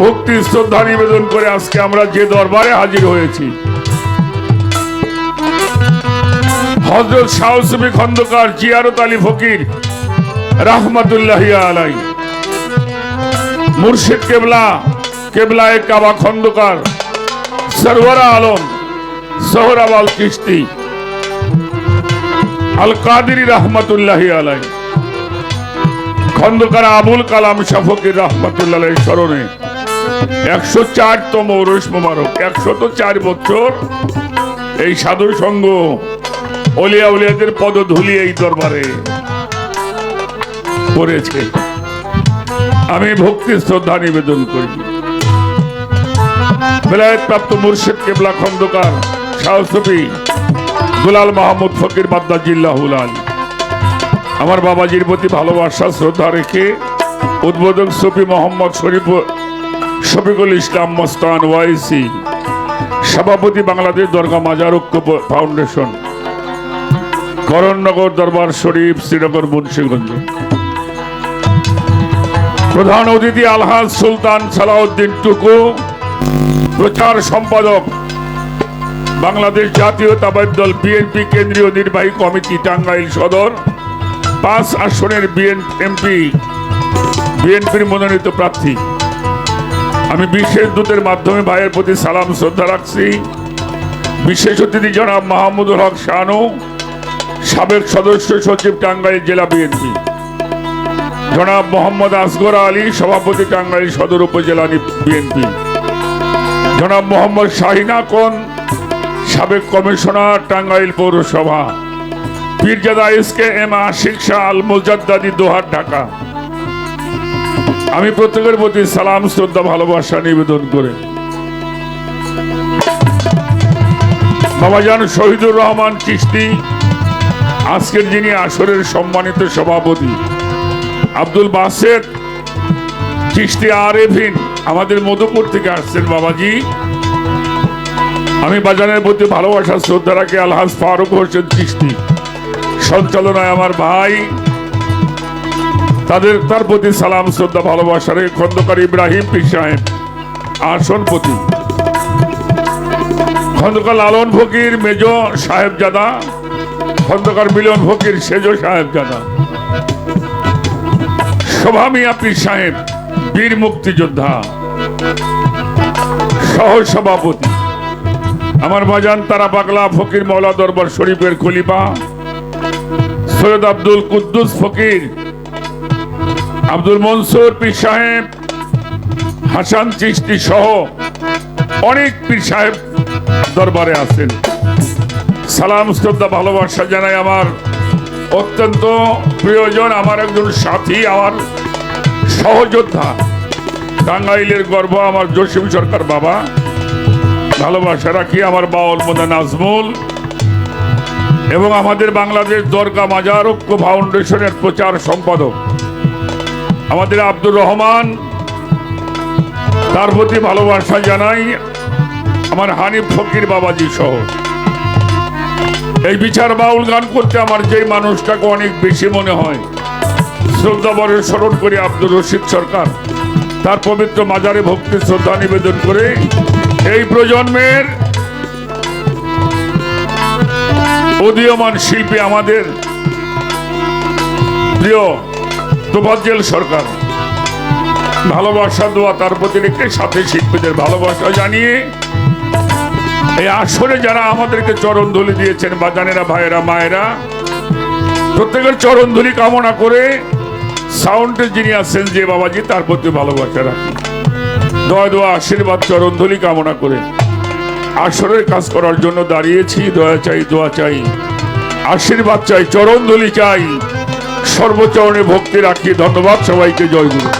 ভক্তি শ্রদ্ধা নিবেদন করে আজকে আমরা যে দরবারে হাজির হয়েছি, হযরত শাহ সুফি খন্দকার জিয়ারত আলী ফকির রাহমাতুল্লাহি আলাইহি, মুর্শিদ কেবলায়ে কাবা খন্দকার সরওয়ারা আলম সোহরাওয়াল চিশতি আল কাদেরী রাহমাতুল্লাহি আলাইহি, খন্দকার আবুল কালাম শাহ ফকির রাহমাতুল্লাহি আলাইহির স্মরণে 104তম উরুস মোবারক। 104 বছর এই সাধু সংঘ ওলিয়া উলিয়াদের পদধূলি এই দরবারে করেছে। আমি ভক্তি শ্রদ্ধা নিবেদন করি বেলায়েত প্রাপ্ত মুর্শিদ কেবলা খন্দকার শাহ সুফি দুলাল মাহমুদ ফকির মাদ্দাজিল্লাহুল আলী, আমার বাবাজির প্রতি ভালোবাসা শ্রদ্ধা রেখে উদ্বোধক সুফি মোহাম্মদ শফিকুল ইসলাম মস্তান ওয়াইসি, সভাপতি বাংলাদেশ দরগা মাজার ঐক্য ফাউন্ডেশন, করণনগর দরবার শরীফ, শ্রীনগর, মুন্সিগঞ্জ। প্রধান অতিথি আলহাজ সুলতান সালাউদ্দিন টুকু, প্রচার সম্পাদক বাংলাদেশ জাতীয়তাবাদী দল বিএনপি কেন্দ্রীয় নির্বাহী কমিটি টাঙ্গাইল সদর 5 আসনের বিএনপির মনোনীত প্রার্থী। আমি বিশেষ দূতের মাধ্যমে ভাইয়ের প্রতি সালাম শ্রদ্ধা রাখছি। বিশেষ অতিথি জনাব মাহমুদুল হক শানু, সাবেক সদস্য সচিব টাঙ্গাইল জেলা বিএনপি, জনাব মোহাম্মদ আসগর আলী, সভাপতি টাঙ্গাইল সদর উপজেলা বিএনপি, জনাব মোহাম্মদ শাহিন আকন, সাবেক কমিশনার টাঙ্গাইল পৌরসভা, পীরজাদা SKM আশিক শাহ আল মুজাদ্দাদি দোহার, ঢাকা। আমি প্রত্যেকের প্রতি সালাম শ্রদ্ধা ভালোবাসা নিবেদন করে বাবাজান শহীদুর রহমান চিশতি, আজকের যিনি আসরের সম্মানিত সভাপতি, আব্দুল বাসেত চিশতি আরেফিন, আমাদের মধুপুর থেকে আসছেন বাবাজি। আমি বাজানের প্রতি ভালোবাসা শ্রদ্ধা রাখি আলহাজ ফারুক হোসেন চিশতি, সঞ্চালনায় আমার ভাই, তার প্রতি সালাম শ্রদ্ধা ভালোবাসা রেখে খন্দকার ইব্রাহিম পীর সাহেব আসনপতি, খন্দকার লালন ফকির মেজ সাহেবজাদা, খন্দকার মিলন ফকির সেজ সাহেবজাদা, শোভা মিয়া পীর সাহেব বীর মুক্তিযোদ্ধা সহ সভাপতি, আমার বাজান তারা পাগলা ফকির মওলা দরবার শরীফের খলিফা সৈয়দ আব্দুল কুদ্দুস ফকির, আব্দুল মনসুর পীর সাহেব, হাসান চিশতি সহ অনেক পীর সাহেব দরবারে আছেন। সালাম শ্রদ্ধা ভালোবাসা জানাই আমার অত্যন্ত প্রিয়জন, আমার একজন সাথী, আমার সহযোদ্ধা, টাঙ্গাইলের গর্ব আমার জসিম সরকার বাবা। ভালোবাসা রাখি আমার বাউল মোদা নাজমুল এবং আমাদের বাংলাদেশ দরগা মাজার ঐক্য ফাউন্ডেশনের প্রচার সম্পাদক আমাদের আব্দুর রহমান, তার প্রতি ভালোবাসা জানাই আমার হানিফ ফকির বাবাজি সহ। এই বিচার বাউল গান করতে আমার যে মানুষটাকে অনেক বেশি মনে হয়, শ্রদ্ধা বরে স্মরণ করি আব্দুর রশিদ সরকার, তার পবিত্র মাজারে ভক্তি শ্রদ্ধা নিবেদন করে এই প্রজন্মের উদীয়মান শিল্পী আমাদের প্রিয় তোফাজ্জল সরকার, ভালোবাসা দোয়া তার প্রতি রেখে সাথে শিল্পীদের ভালোবাসা জানিয়ে এই আসরে যারা আমাদেরকে চরণ ধুলি দিয়েছেন, বাজানেরা, ভাইয়েরা, মায়েরা, প্রত্যেকের চরণ ধুলি কামনা করে সাউন্ডে যিনি আছেন যে বাবাজি, তার প্রতি ভালোবাসা রাখি, দোয়া আশীর্বাদ চরণ ধুলি কামনা করে আসরের কাজ করার জন্য দাঁড়িয়েছি। দয়া চাই, দোয়া চাই, আশীর্বাদ চাই, চরণ ধুলি চাই, সর্বচরণে ভক্তি রাখি। ধন্যবাদ সবাইকে, জয় গুরু।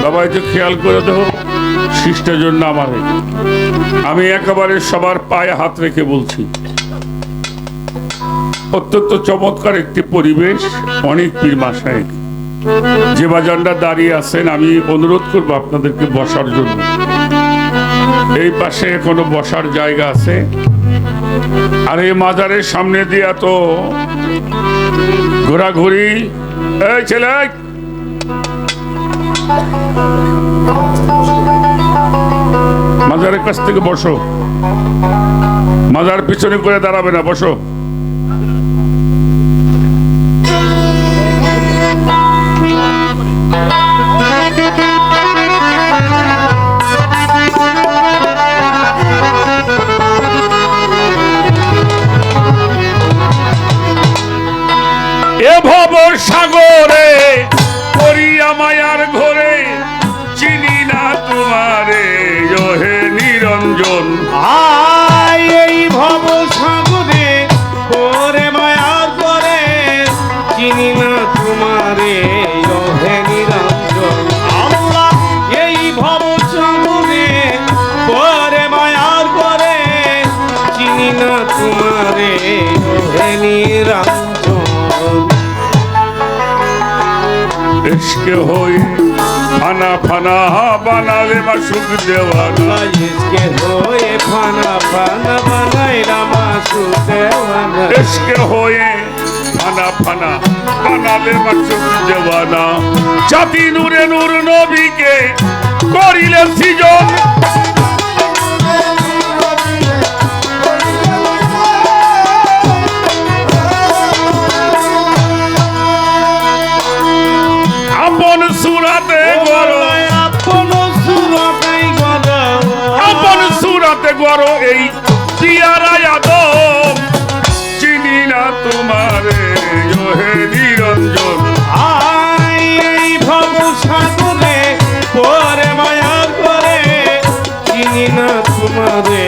বাবা একটু খেয়াল করে দেখো শিষ্টের জন্য আমারে আমি একেবারে সবার পায়ে হাত রেখে বলছি অত্যন্ত চমৎকার একটি পরিবেশ অনেক পীর মাশায়েখ যে বাজানরা দাঁড়িয়ে আছেন আমি অনুরোধ করবো আপনাদেরকে বসার জন্য এই পাশে এখনো বসার জায়গা আছে আর এই মাজারের সামনে দিয়ে এত ঘোরাঘুরি এই ছেলে মাজারের কাছ থেকে বসো মাজার পিছনে করে দাঁড়াবে না বসো এ ভব সাগরে করিয়া মায়ার ঘরে চিনি না তোমারে ওহে নিরঞ্জন এই ভব সাগরে করে মায়ার করে চিনি না তোমারে ওহে নিরঞ্জন আল্লাহ এই ভব সাগরে করে মায়ার করে চিনি না তোমারে ওহে নিরঞ্জন ইশকে হই ফানা ফানা বানালে মাসুক দেওয়ানা ইশকে হয়ে ফানা ফানা বানাইলা মাসুক দেওয়ানা ইশকে হয়ে ফানা ফানা বানালে মাসুক দেওয়ানা জাতি নূরে নূর নবীকে করিলে সৃজন আপন সুরাতে গড় আপন সুরাতে গড় এই পিয়ারা আদম চিনি না তোমারে ওহে নিরঞ্জন এই ভব সাগরে করে মায়ার করে চিনি না তোমারে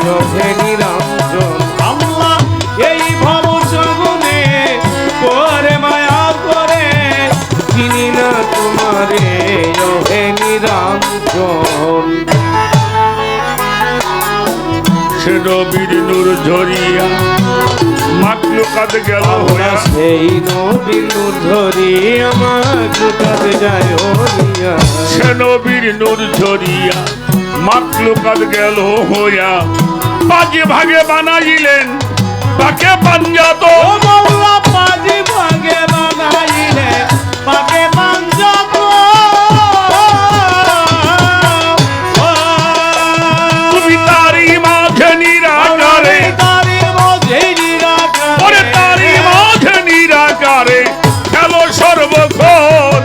ওহে নিরঞ্জন আল্লাহ এই ভব সাগরে করে মায়ার করে চিনি না তোমারে ওহে নিরঞ্জন সে নবীর নূর ঝরিয়া মাকলুকাত গেল হইয়া সেই নবীর নূর ধরি আমার কাছে যায় হরিয়া সে নবীর নূর ঝরিয়া মাকলুকাত গেল হইয়া পাঁচে ভাগে বানাইলেন পাকে পাঞ্জাত ও মাওলা পাজি ভাগে বানাইলে পাকে পাঞ্জাত তুমি তারি মাঝে নিরাকারে তারি মধ্যে নিরাকারে ওরে তারি মাঝে নিরাকারে খেলো সর্বক্ষণ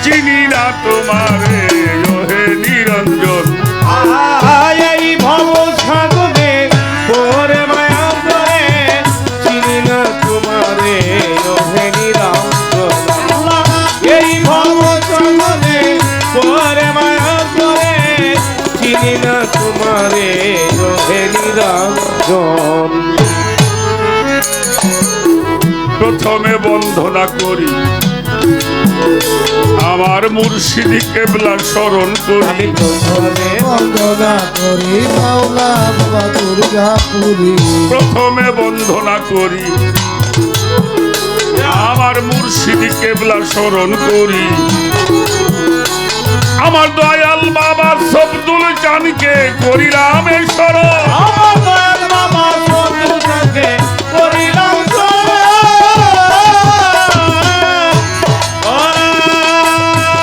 চিনি না তোমারে ওহে নিরঞ্জন এই ভব সাগরে করে মায়া করে চিনি না তোমারে ওহে নিরঞ্জন আল্লাহ এই ভব সাগরে করে মায়া করে চিনি না তোমারে ওহে নিরঞ্জন প্রথমে বন্ধনা করি আমার মুর্শিদি কেবলা স্মরণ করি আমি প্রথমে বন্দনা করি মাওলা বাবা দুর্গাপুরী প্রথমে বন্ধনা করি আমার মুর্শিদি কেবলা স্মরণ করি আমার দয়াল বাবা সবদুল জানকে করিলাম এই স্মরণ আমার দয়াল বাবা বন্ধুটাকে করিলাম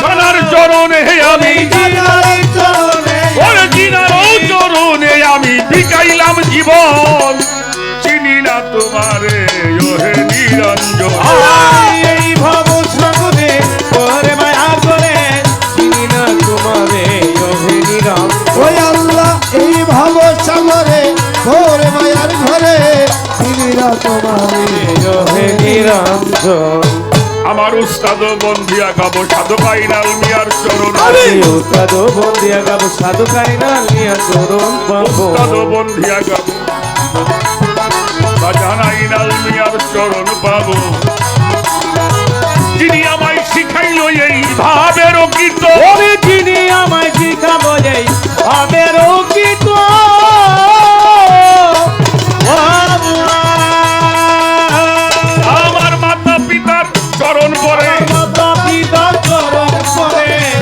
জানার চরণে আমি ওরে জিনার চরণে আমি বিকাইলাম জীবন চিনি না তোমারে ওহে নিরঞ্জন এই ভব সাগরে করে মায়া করে চিনি না তোমারে ওহে নিরঞ্জন ওই আল্লাহ এই ভাব সাগরে ভোর মায়ার ঘরে ফিরিরা তোমারে ওহে নিরঞ্জন আমার উস্তাদ বন্ধিয়া গাবো সাধু পাইনাল মিয়ার চরণ আমি উস্তাদ বন্দিয়া গাবো সাধু কাইনা নিয়া চরণ পাবো উস্তাদ বন্ধিয়া গাবো বাজানাইনাল মিয়ার চরণ পাবো যিনি আমায় শিখাইলো এই ভাবের গীত ওরে যিনি আমায় শিখাবো এই ভাবের গীত আমার মাতা পিতার চরণ পরে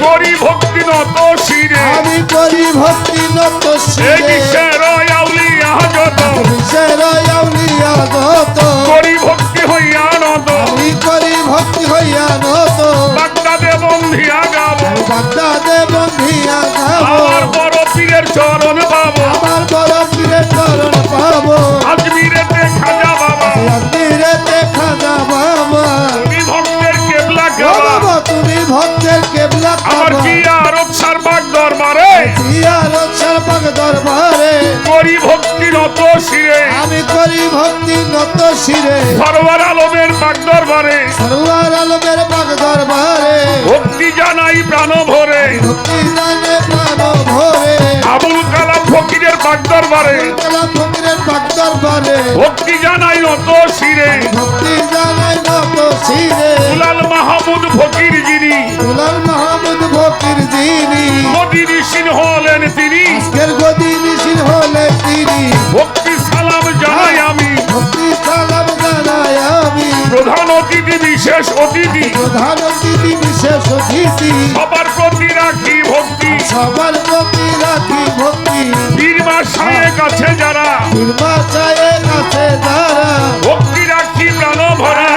করি ভক্তি নত শিরে আমি করি ভক্তি নত এই শিরে বিশ্বের আউলিয়া যত বিশ্বের আউলিয়া যত করি ভক্তি হইয়া নত আমি করি ভক্তি হইয়া নত বাগদাদে বন্ধিয়া গাব বাগদাদে বন্ধিয়া আমার গাবো বড় পীরের চরণ পাবো আমার বড় পীরের চরণ পাবো আজমিরেতে খাজা বাবা আজমিরে দেখা যা বাবা তুমি ভক্তের কেবলা ও গাবা বাবা তুমি ভক্তের কেবলা আমার খাবা কি আর সারবাগ দরবারে জিয়ার সর্বক দরবারে করি ভক্তি নত শিরে আমি করি ভক্তি নত শিরে সরওয়ার আলমের বাগ দরবারে সরোয়ার আলমের বাগ দরবারে ভক্তি জানাই প্রাণ ভরে ভক্তি জানে প্রাণ ভরে আবুল কালাম ফকিরের বাগ দরবারে কালাম ফকিরের বাগ দরবারে ভক্তি জানাই নত শিরে ভক্তি জানাই নত শিরে দুলাল মাহমুদ ফকির যিনি দুলাল মাহমুদ ফকির যিনি নদী ঋষিন হলেন তিনি আজকের গদি নিশির হলে তিনি ভক্তি সালাম জানাই আমি ভক্তি সালাম জানাই আমি প্রধান অতিথি বিশেষ অতিথি প্রধান অতিথি বিশেষ অতিথি সবার প্রতি রাখি ভক্তি সবার প্রতি রাখি ভক্তি বীরমা সায়ে কাছে যারা নির্মা চায়ে কাছে যারা ভক্তি রাখি প্রাণ ভরা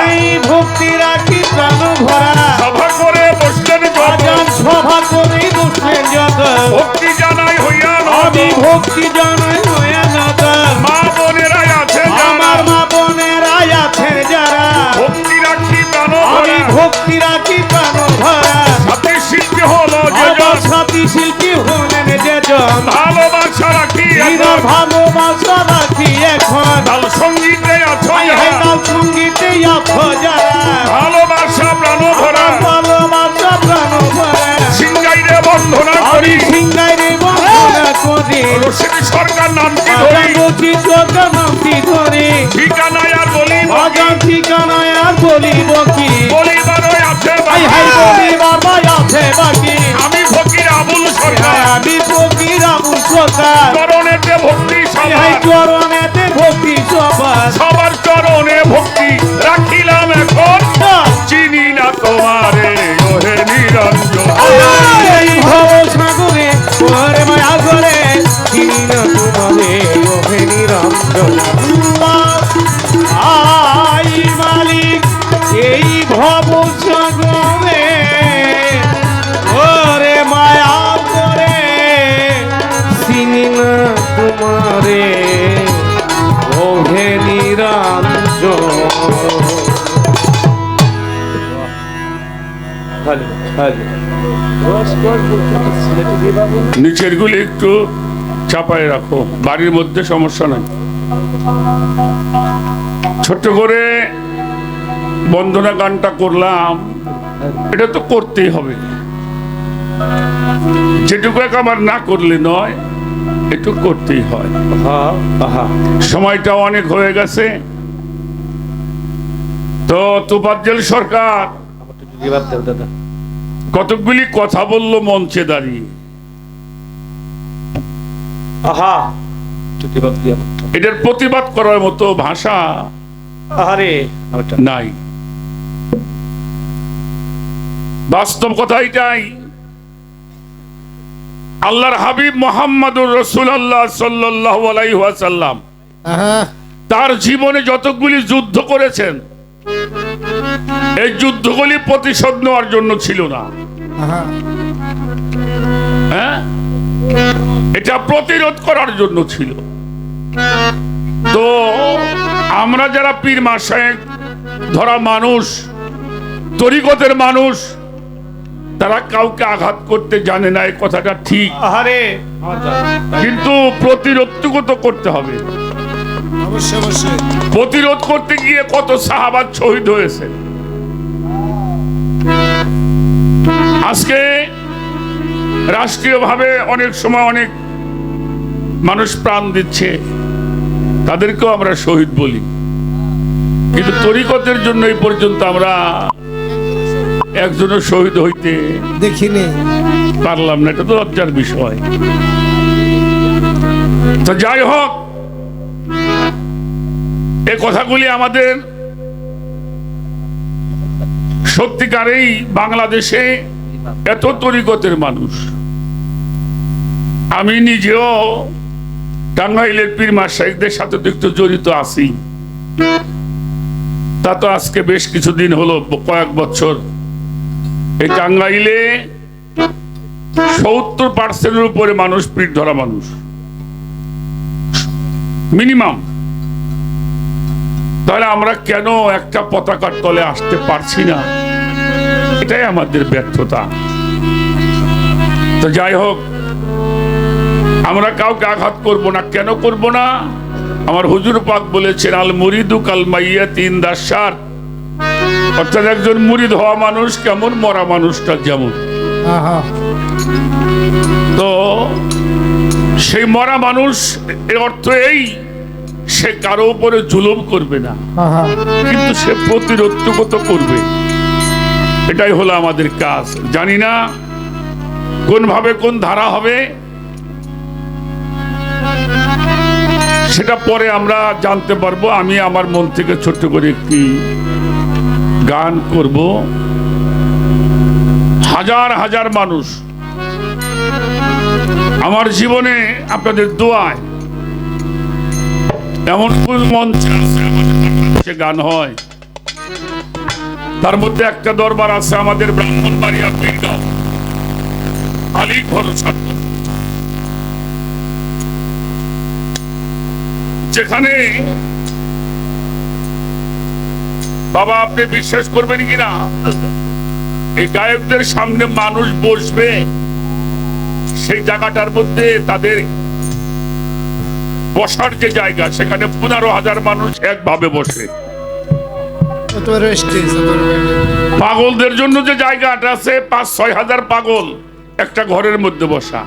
ভক্তি রাখি প্রাণ ভরা সভা করে বসলেন যত আজান সভা করে বসলেন যত ভক্তি জানাই হইয়া আমি নত ভক্তি জানাই হয়ে নত মা বোনেরাই আছে আমার যারা মা বোনেরাই আছে যারা ভক্তি রাখি প্রাণ আমি ভরা ভক্তি রাখি প্রাণ ভরা সাথে শিল্পী হলো যে আমার সাথী শিল্পী হলেন যেজন ভালোবাসা রাখি হৃদয় ভালোবাসা রাখি এখন তাল সঙ্গীতে আছো হাই হাই তাল সঙ্গীতে আছো যারা ভালোবাসা প্রাণ ভরা ভালোবাসা প্রাণ ভরা সিংগাইরে বন্ধনা আমি করি সিংহাইরে বন্দনা করি রশিদ সরকার নামটি ধরি রচি চোখা নামটি ধরি ঠিকানায় আর বলি অজান ঠিকানায় আর বলিব কি বলিবারই আছে হাই হাই বলি বাবা আছে বাকি আমি ফকির আবুল সরকার আমি ফকির আবুল সরকার চরণেতে ভক্তি হাই হাই সবার চরণেতে ভক্তি সবার সবার চরণে ভক্তি রাখিলাম এখন চিনি না তোমারে ওহে নিরঞ্জন এই ভব সাগরে ওরে মায়া করে চিনি না তোমারে ওহে নিরঞ্জন আই মালিক এই ভব সাগরে ওরে মায়া করে চিনি না তোমারে ওহে নিরঞ্জন হ্যালো হ্যালো নিচের গুলি একটু চাপায় রাখো বাড়ির মধ্যে সমস্যা নাই ছোট্ট করে বন্দনা গানটা করলাম এটা তো করতেই হবে যেটুকু আমার না করলে নয় একটু করতেই হয় সময়টা অনেক হয়ে গেছে তো তোফাজ্জল সরকার কতকগুলি কথা বললো মঞ্চে দাঁড়িয়ে এটার প্রতিবাদ করার মতো ভাষা নাই বাস্তব কথা এটাই আল্লাহর হাবিব মুহাম্মদুর রাসূলুল্লাহ সাল্লাল্লাহু আলাইহি ওয়াসাল্লাম তার জীবনে যতগুলি যুদ্ধ করেছেন এই যুদ্ধগুলি প্রতিশোধ নেওয়ার জন্য ছিল না হ্যাঁ এটা প্রতিরোধ করার জন্য ছিল তো আমরা যারা পীর মাশায়েখ ধরা মানুষ তরিকতের মানুষ তারা কাউকে আঘাত করতে জানে না এই কথাটা ঠিক কিন্তু প্রতিরোধটুকু তো করতে হবে প্রতিরোধ করতে গিয়ে কত সাহাবা শহীদ হয়েছে আজকে রাষ্ট্রীয়ভাবে অনেক সময় অনেক মানুষ প্রাণ দিচ্ছে তাদেরকেও আমরা শহীদ বলি কিন্তু তরিকতের জন্য এই পর্যন্ত আমরা একজনের শহীদ হইতে দেখিনি। পারলাম না, এটা তো লজ্জার বিষয়। তো যাই হোক, এই কথাগুলি আমাদের সত্যিকারেই বাংলাদেশে এত তরিকতের মানুষ, আমি নিজেও টাঙ্গাইলের পীর মাশাইখদের সাথে তো একটু জড়িত আছি। তা তো আজকে বেশ কিছুদিন হলো, কয়েক বছর এই টাঙ্গাইলে 70% উপরে মানুষ পীর ধরা মানুষ, মিনিমাম। তাহলে আমরা কেন একটা পতাকার তলে আসতে পারছি না? এটাই আমাদের ব্যর্থতা। তো যাই হোক, আমরা কাউকে আঘাত করব না। কেন করব না? আমার হুজুর পাক বলেছেন, আল মুরিদু কাল মাইয়াতিন দাশার, অর্থাৎ একজন মুরিদ হওয়া মানুষ কেমন, মরা মানুষটা যেমন। আহা, তো সেই মরা মানুষ, এর অর্থ এই, সে কারো উপরে জুলুম করবে না, আহা, কিন্তু সে প্রতিরোধ করবে। এটাই হলো আমাদের কাজ। জানি না কোন ভাবে কোন ধারা হবে, সেটা পরে আমরা জানতে পারবো। আমি আমার মন থেকে ছোট্ট করে একটি গান করব। হাজার হাজার মানুষ আমার জীবনে আপনাদের দোয়ায়, এমন কোন মঞ্চ আছে আমাদের বাংলাদেশে গান হয়, তার মধ্যে একটা দরবার আছে আমাদের ব্রাহ্মণবাড়িয়া পীরগাঁও আলী ভরসা, যেখানে বাবা আপনি বিশ্বাস করবেন কিনা, এই গায়কদের সামনে মানুষ বসবে, সেই জায়গাটার মধ্যে তাদের বসার যে জায়গা, সেখানে 15,000 মানুষ একভাবে বসে। পাগলদের জন্য যে জায়গাটা আছে, 5-6 হাজার পাগল একটা ঘরের মধ্যে বসা।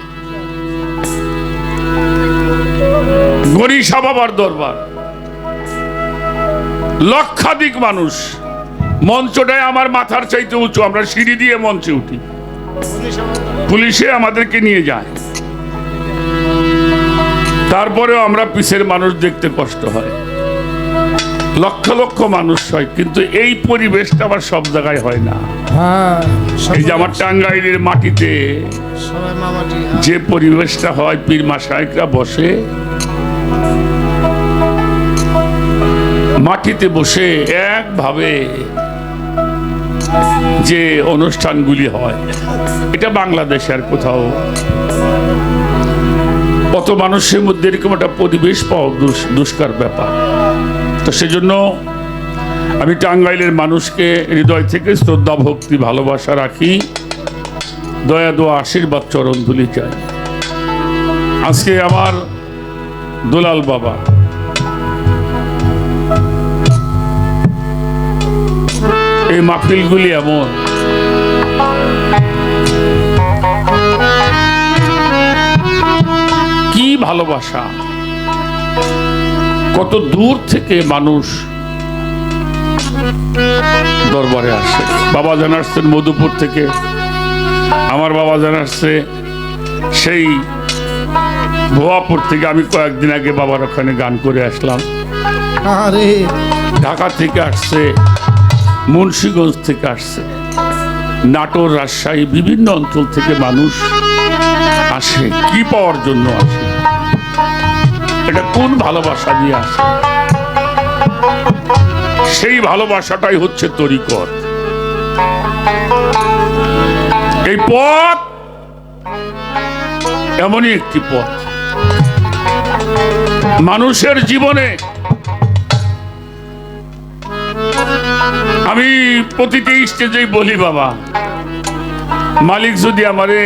গরিষা বাবার দরবার, লক্ষাধিক মানুষ। মঞ্চটায় আমার মাথার চাইতে উঁচু, আমরা সিঁড়ি দিয়ে মঞ্চে উঠি, পুলিশে আমাদেরকে নিয়ে যায়। তারপরেও আমরা পিছের মানুষ দেখতে কষ্ট হয়। লক্ষ লক্ষ মানুষ হয়, কিন্তু এই পরিবেশটা আবার সব জায়গায় হয় না। হ্যাঁ, এই যে আমার টাঙ্গাইলের মাটিতে সবাই মামাটি, যে পরিবেশটা হয়, পীর মাশায়েখরা বসে মাটিতে বসে একভাবে যে অনুষ্ঠানগুলি হয়, এটা বাংলাদেশে আর কোথাও, কত মানুষের মধ্যে এরকম একটা পরিবেশ পাওয়া দুষ্কার ব্যাপার। তো সেজন্য আমি টাঙ্গাইলের মানুষকে হৃদয় থেকে শ্রদ্ধা, ভক্তি, ভালোবাসা রাখি, দয়া দোয়া, আশীর্বাদ, চরণ ধুলি চাই। আজকে আমার দুলাল বাবা, এই মাহফিলগুলি এমন, কি ভালোবাসা, কত দূর থেকে মানুষ দরবারে আসে। বাবা জান আসছেন মধুপুর থেকে, আমার বাবা জান আসছে সেই ভুয়াপুর থেকে। আমি কয়েকদিন আগে বাবার ওখানে গান করে আসলাম। আরে ঢাকা থেকে আসছে, মুন্সিগঞ্জ থেকে আসছে, নাটোর, রাজশাহী, বিভিন্ন অঞ্চল থেকে মানুষ আসে। কি পাওয়ার জন্য আসে? এটা কোন ভালোবাসা দিয়ে আসে? সেই ভালোবাসাটাই হচ্ছে তরিকত। এই পথ এমনই একটি পথ, মানুষের জীবনে আমি প্রতিটি স্টেজেই বলি, বাবা মালিক যদি আমারে